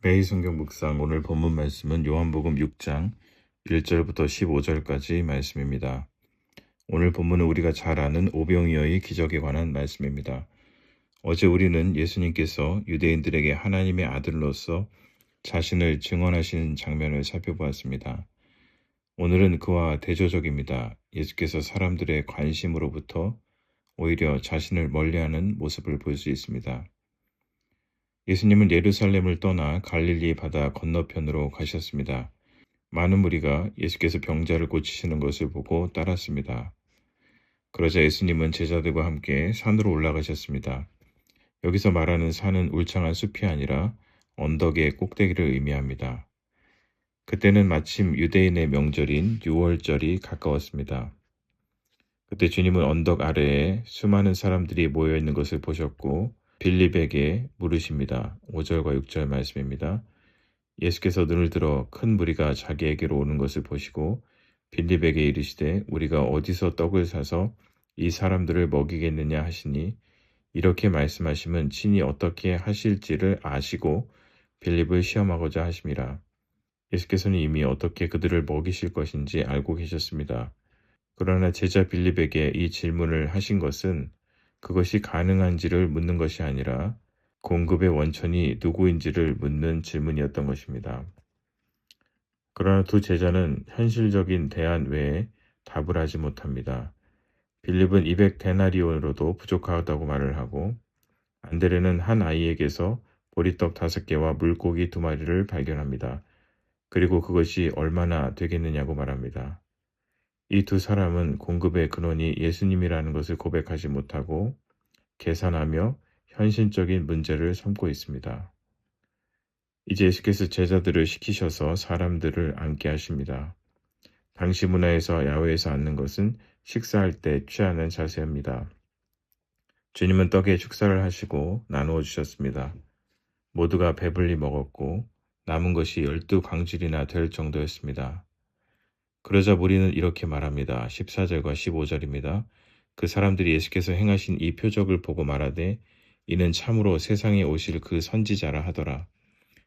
매일 성경 묵상 오늘 본문 말씀은 요한복음 6장 1절부터 15절까지 말씀입니다. 오늘 본문은 우리가 잘 아는 오병이어의 기적에 관한 말씀입니다. 어제 우리는 예수님께서 유대인들에게 하나님의 아들로서 자신을 증언하시는 장면을 살펴보았습니다. 오늘은 그와 대조적입니다. 예수께서 사람들의 관심으로부터 오히려 자신을 멀리하는 모습을 볼 수 있습니다. 예수님은 예루살렘을 떠나 갈릴리 바다 건너편으로 가셨습니다. 많은 무리가 예수께서 병자를 고치시는 것을 보고 따랐습니다. 그러자 예수님은 제자들과 함께 산으로 올라가셨습니다. 여기서 말하는 산은 울창한 숲이 아니라 언덕의 꼭대기를 의미합니다. 그때는 마침 유대인의 명절인 유월절이 가까웠습니다. 그때 주님은 언덕 아래에 수많은 사람들이 모여 있는 것을 보셨고 빌립에게 물으십니다. 5절과 6절 말씀입니다. 예수께서 눈을 들어 큰 무리가 자기에게로 오는 것을 보시고 빌립에게 이르시되 우리가 어디서 떡을 사서 이 사람들을 먹이겠느냐 하시니 이렇게 말씀하시면 친히 어떻게 하실지를 아시고 빌립을 시험하고자 하심이라. 예수께서는 이미 어떻게 그들을 먹이실 것인지 알고 계셨습니다. 그러나 제자 빌립에게 이 질문을 하신 것은 그것이 가능한지를 묻는 것이 아니라 공급의 원천이 누구인지를 묻는 질문이었던 것입니다. 그러나 두 제자는 현실적인 대안 외에 답을 하지 못합니다. 빌립은 200데나리온으로도 부족하다고 말을 하고 안드레는 한 아이에게서 보리떡 5개와 물고기 2마리를 발견합니다. 그리고 그것이 얼마나 되겠느냐고 말합니다. 이 두 사람은 공급의 근원이 예수님이라는 것을 고백하지 못하고 계산하며 현실적인 문제를 삼고 있습니다. 이제 예수께서 제자들을 시키셔서 사람들을 앉게 하십니다. 당시 문화에서 야외에서 앉는 것은 식사할 때 취하는 자세입니다. 주님은 떡에 축사를 하시고 나누어 주셨습니다. 모두가 배불리 먹었고 남은 것이 12광질이나 될 정도였습니다. 그러자 무리는 이렇게 말합니다. 14절과 15절입니다. 그 사람들이 예수께서 행하신 이 표적을 보고 말하되 이는 참으로 세상에 오실 그 선지자라 하더라.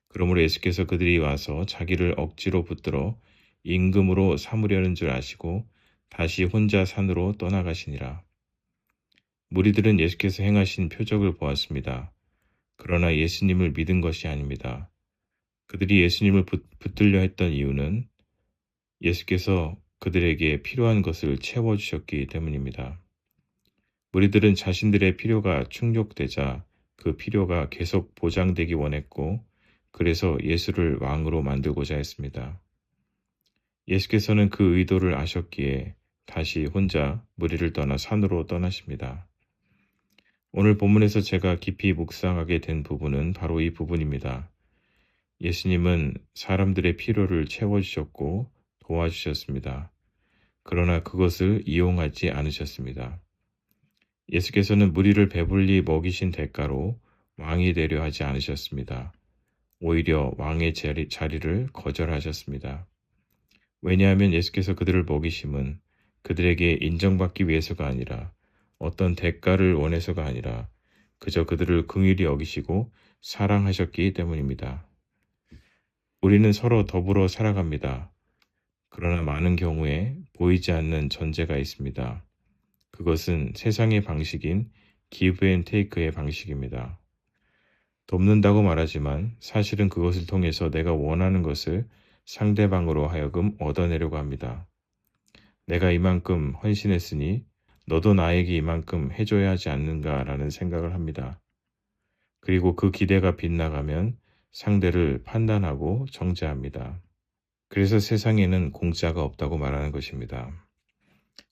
그러므로 예수께서 그들이 와서 자기를 억지로 붙들어 임금으로 삼으려는 줄 아시고 다시 혼자 산으로 떠나가시니라. 무리들은 예수께서 행하신 표적을 보았습니다. 그러나 예수님을 믿은 것이 아닙니다. 그들이 예수님을 붙들려 했던 이유는 예수께서 그들에게 필요한 것을 채워주셨기 때문입니다. 무리들은 자신들의 필요가 충족되자 그 필요가 계속 보장되기 원했고 그래서 예수를 왕으로 만들고자 했습니다. 예수께서는 그 의도를 아셨기에 다시 혼자 무리를 떠나 산으로 떠나십니다. 오늘 본문에서 제가 깊이 묵상하게 된 부분은 바로 이 부분입니다. 예수님은 사람들의 필요를 채워주셨고 도와주셨습니다. 그러나 그것을 이용하지 않으셨습니다. 예수께서는 무리를 배불리 먹이신 대가로 왕이 되려 하지 않으셨습니다. 오히려 왕의 자리를 거절하셨습니다. 왜냐하면 예수께서 그들을 먹이심은 그들에게 인정받기 위해서가 아니라 어떤 대가를 원해서가 아니라 그저 그들을 긍휼히 여기시고 사랑하셨기 때문입니다. 우리는 서로 더불어 살아갑니다. 그러나 많은 경우에 보이지 않는 전제가 있습니다. 그것은 세상의 방식인 give and take의 방식입니다. 돕는다고 말하지만 사실은 그것을 통해서 내가 원하는 것을 상대방으로 하여금 얻어내려고 합니다. 내가 이만큼 헌신했으니 너도 나에게 이만큼 해줘야 하지 않는가라는 생각을 합니다. 그리고 그 기대가 빗나가면 상대를 판단하고 정죄합니다. 그래서 세상에는 공짜가 없다고 말하는 것입니다.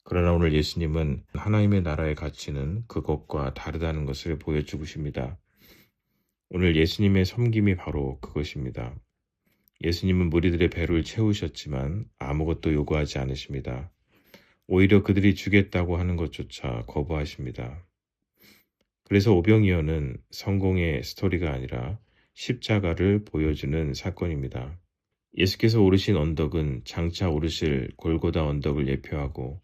그러나 오늘 예수님은 하나님의 나라의 가치는 그것과 다르다는 것을 보여주십니다. 오늘 예수님의 섬김이 바로 그것입니다. 예수님은 무리들의 배를 채우셨지만 아무것도 요구하지 않으십니다. 오히려 그들이 주겠다고 하는 것조차 거부하십니다. 그래서 오병이어는 성공의 스토리가 아니라 십자가를 보여주는 사건입니다. 예수께서 오르신 언덕은 장차 오르실 골고다 언덕을 예표하고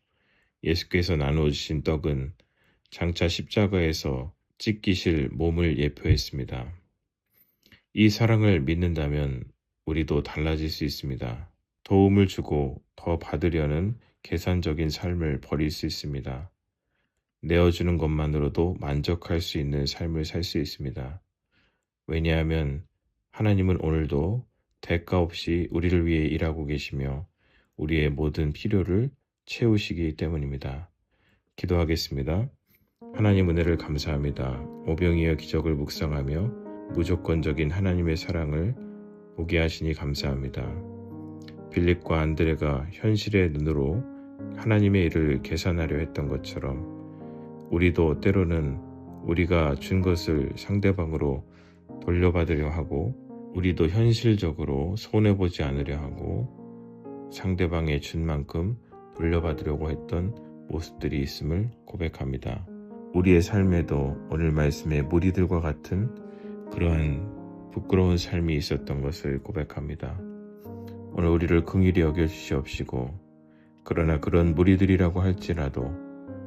예수께서 나누어 주신 떡은 장차 십자가에서 찢기실 몸을 예표했습니다. 이 사랑을 믿는다면 우리도 달라질 수 있습니다. 도움을 주고 더 받으려는 계산적인 삶을 버릴 수 있습니다. 내어주는 것만으로도 만족할 수 있는 삶을 살 수 있습니다. 왜냐하면 하나님은 오늘도 대가 없이 우리를 위해 일하고 계시며 우리의 모든 필요를 채우시기 때문입니다. 기도하겠습니다. 하나님 은혜를 감사합니다. 오병이어 기적을 묵상하며 무조건적인 하나님의 사랑을 보게 하시니 감사합니다. 빌립과 안드레가 현실의 눈으로 하나님의 일을 계산하려 했던 것처럼 우리도 때로는 우리가 준 것을 상대방으로 돌려받으려 하고 우리도 현실적으로 손해보지 않으려 하고 상대방의 준 만큼 돌려받으려고 했던 모습들이 있음을 고백합니다. 우리의 삶에도 오늘 말씀의 무리들과 같은 그러한 부끄러운 삶이 있었던 것을 고백합니다. 오늘 우리를 긍휼히 여겨주시옵시고 그러나 그런 무리들이라고 할지라도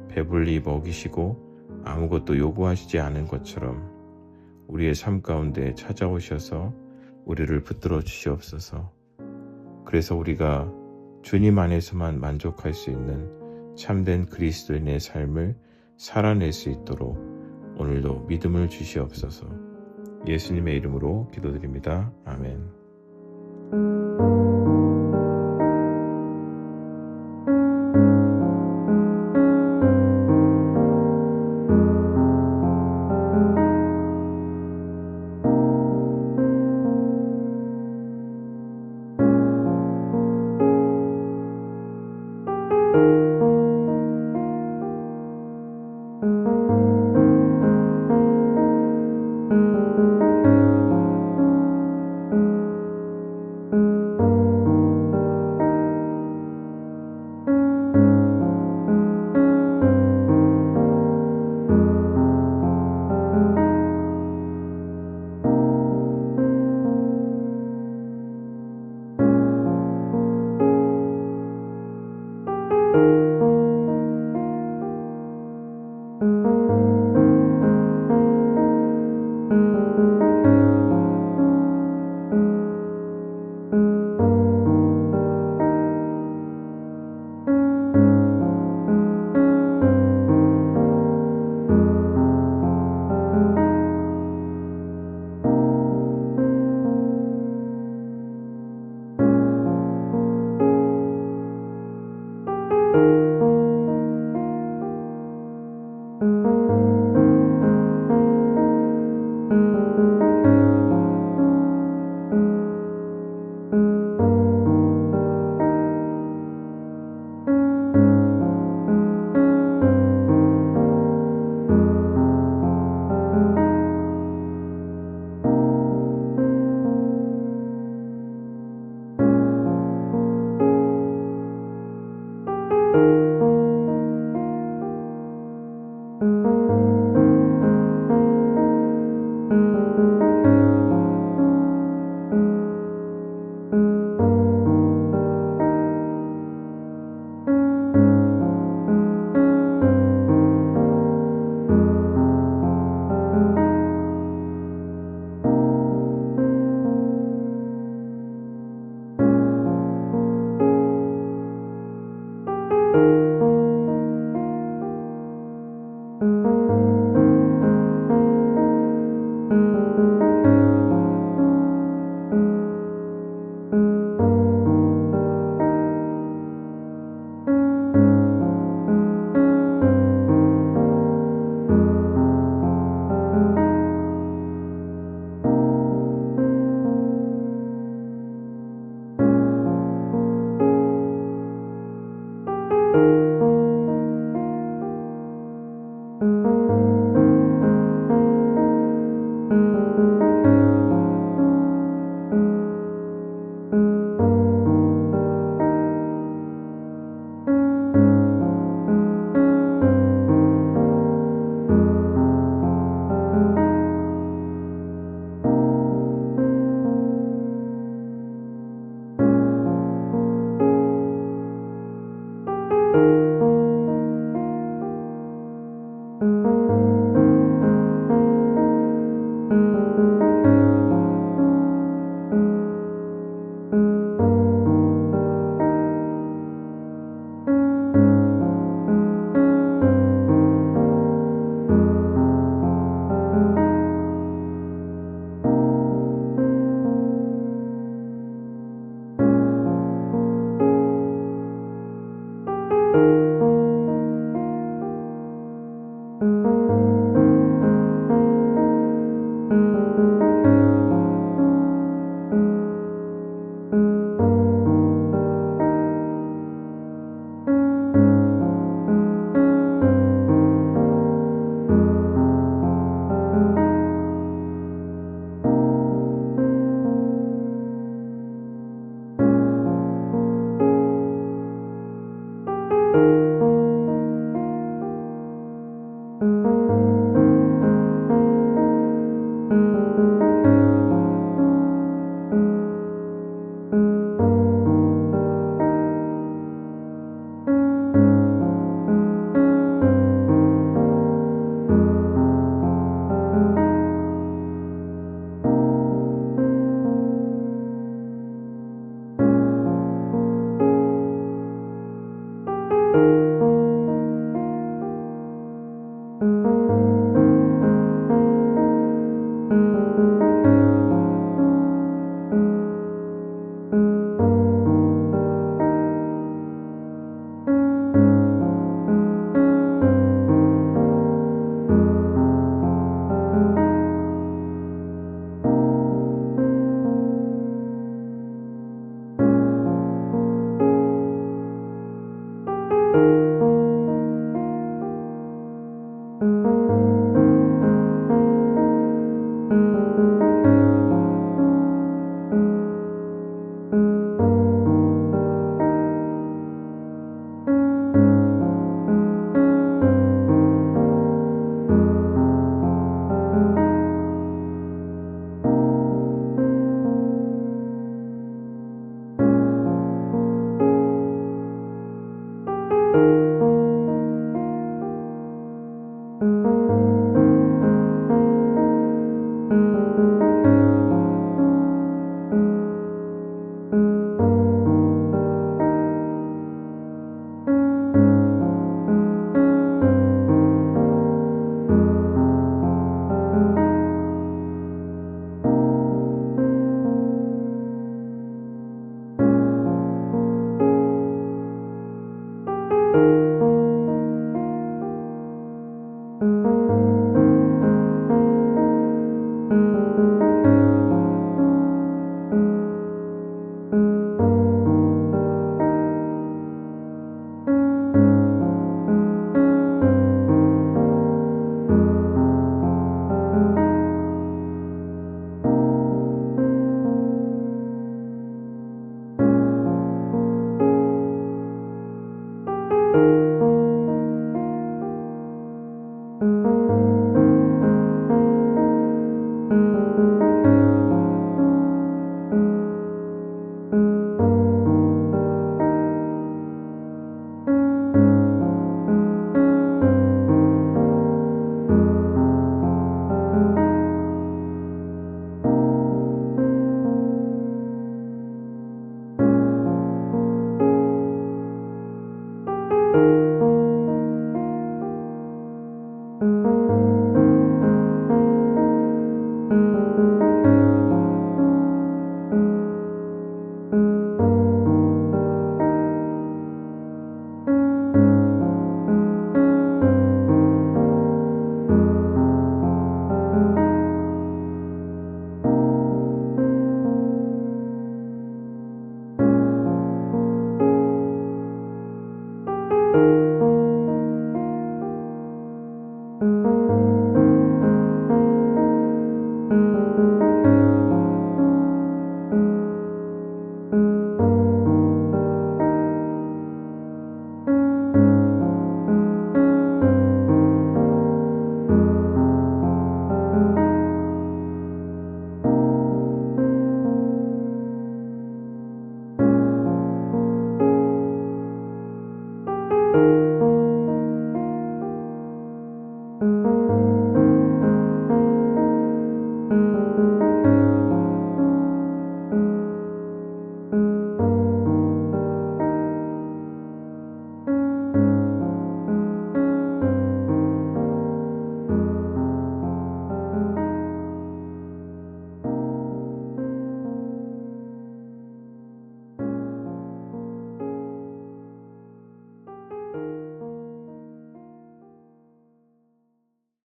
배불리 먹이시고 아무것도 요구하시지 않은 것처럼 우리의 삶 가운데 찾아오셔서 우리를 붙들어 주시옵소서. 그래서 우리가 주님 안에서만 만족할 수 있는 참된 그리스도인의 삶을 살아낼 수 있도록 오늘도 믿음을 주시옵소서. 예수님의 이름으로 기도드립니다. 아멘.